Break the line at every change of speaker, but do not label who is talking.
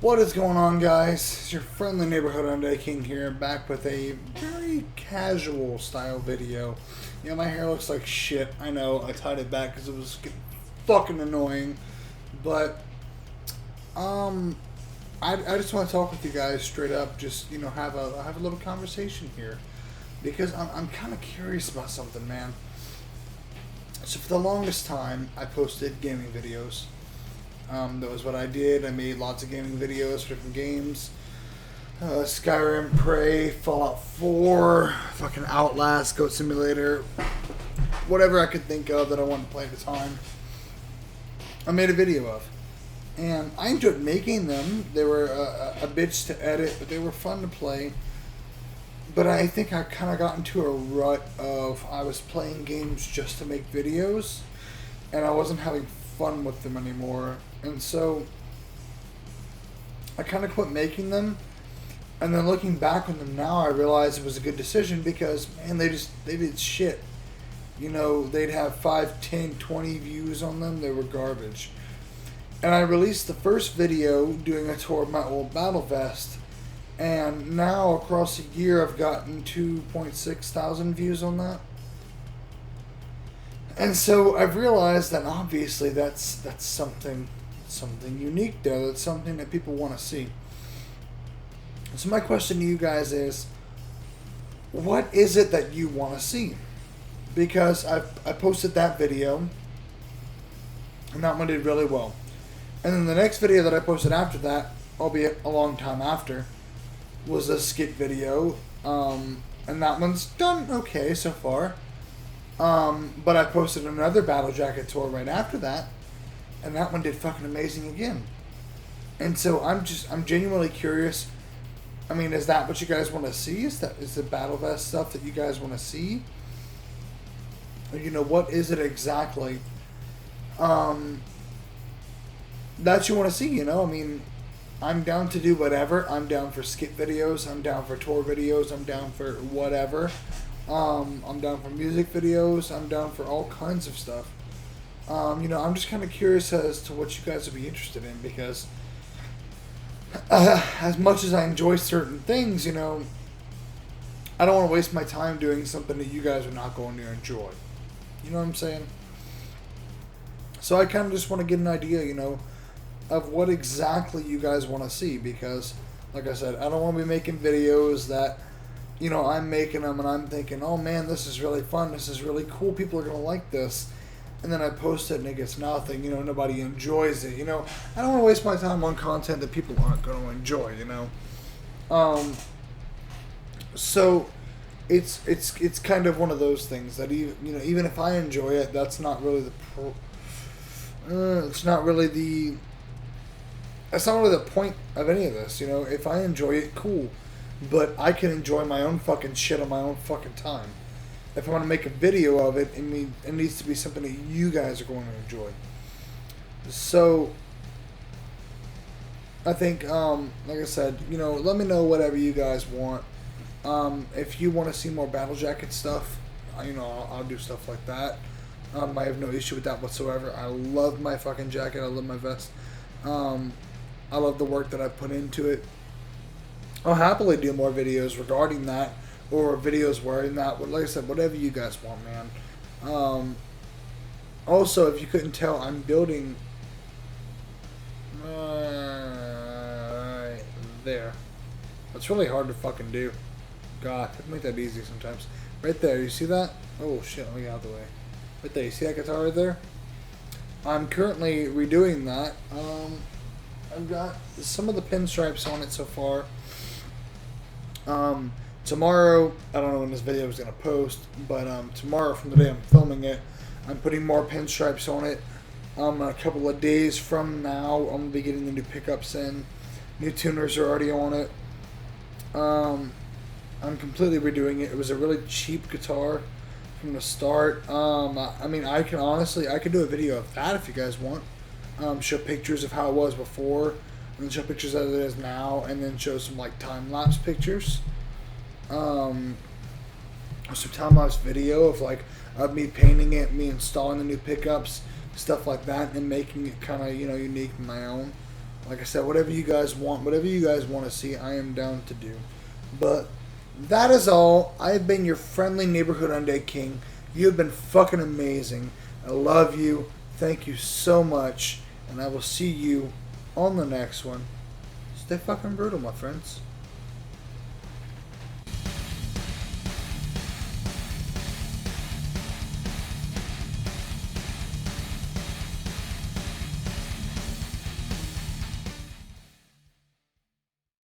What is going on, guys? It's your friendly neighborhood Hyundai King here, back with a very casual style video. Yeah, my hair looks like shit. I know, I tied it back because it was getting fucking annoying. But, I just want to talk with you guys straight up, just, have a little conversation here. Because I'm kind of curious about something, man. So for the longest time, I posted gaming videos. That was what I did. I made lots of gaming videos for different games. Skyrim, Prey, Fallout 4, fucking Outlast, Goat Simulator. Whatever I could think of that I wanted to play at the time, I made a video of. And I enjoyed making them. They were a bitch to edit, but they were fun to play. But I think I kind of got into a rut of I was playing games just to make videos, and I wasn't having fun with them anymore. And so I kind of quit making them. And then looking back on them now, I realize it was a good decision because, man, they did shit. They'd have 5, 10, 20 views on them. They were garbage. And I released the first video doing a tour of my old Battle Vest. And now, across a year, I've gotten 2.6 thousand views on that. And so I've realized that obviously that's something unique there. That's something that people want to see. So my question to you guys is, what is it that you want to see? Because I posted that video, and that one did really well. And then the next video that I posted after that, albeit a long time after, was a skit video, and that one's done okay so far. But I posted another Battle Jacket tour right after that, and that one did fucking amazing again. And so I'm genuinely curious. I mean, is that what you guys want to see? Is the Battle Vest stuff that you guys want to see? Or, what is it exactly that you want to see? I mean, I'm down to do whatever. I'm down for skit videos. I'm down for tour videos. I'm down for whatever. I'm down for music videos. I'm down for all kinds of stuff. I'm just kind of curious as to what you guys would be interested in because as much as I enjoy certain things, I don't want to waste my time doing something that you guys are not going to enjoy. You know what I'm saying? So I kind of just want to get an idea, of what exactly you guys want to see because, like I said, I don't want to be making videos that I'm making them and I'm thinking, oh man, this is really fun, this is really cool, people are going to like this. And then I post it and it gets nothing, nobody enjoys it, I don't want to waste my time on content that people aren't going to enjoy, So it's kind of one of those things that even if I enjoy it, that's not really that's not really the point of any of this, if I enjoy it, cool. But I can enjoy my own fucking shit on my own fucking time. If I want to make a video of it, it needs to be something that you guys are going to enjoy. So, I think, like I said, let me know whatever you guys want. If you want to see more Battle Jacket stuff, I'll do stuff like that. I have no issue with that whatsoever. I love my fucking jacket. I love my vest. I love the work that I put into it. I'll happily do more videos regarding that, or videos wearing that. But like I said, whatever you guys want, man. Also, if you couldn't tell, I'm building right there. It's really hard to fucking do. God, make that easy sometimes. Right there, you see that? Oh shit, let me get out of the way. Right there, you see that guitar right there? I'm currently redoing that. I've got some of the pinstripes on it so far. Tomorrow, I don't know when this video is going to post, but tomorrow from the day I'm filming it, I'm putting more pinstripes on it. A couple of days from now, I'm going to be getting the new pickups in. New tuners are already on it. I'm completely redoing it. It was a really cheap guitar from the start. I mean, I could do a video of that if you guys want. Show pictures of how it was before, and then show pictures as it is now, and then show some time-lapse pictures. Some time-lapse video of me painting it, me installing the new pickups, stuff like that, and making it kind of unique in my own. Like I said, whatever you guys want, whatever you guys want to see, I am down to do. But that is all. I have been your friendly neighborhood Undead King. You have been fucking amazing. I love you. Thank you so much. And I will see you on the next one. Stay fucking brutal, my friends.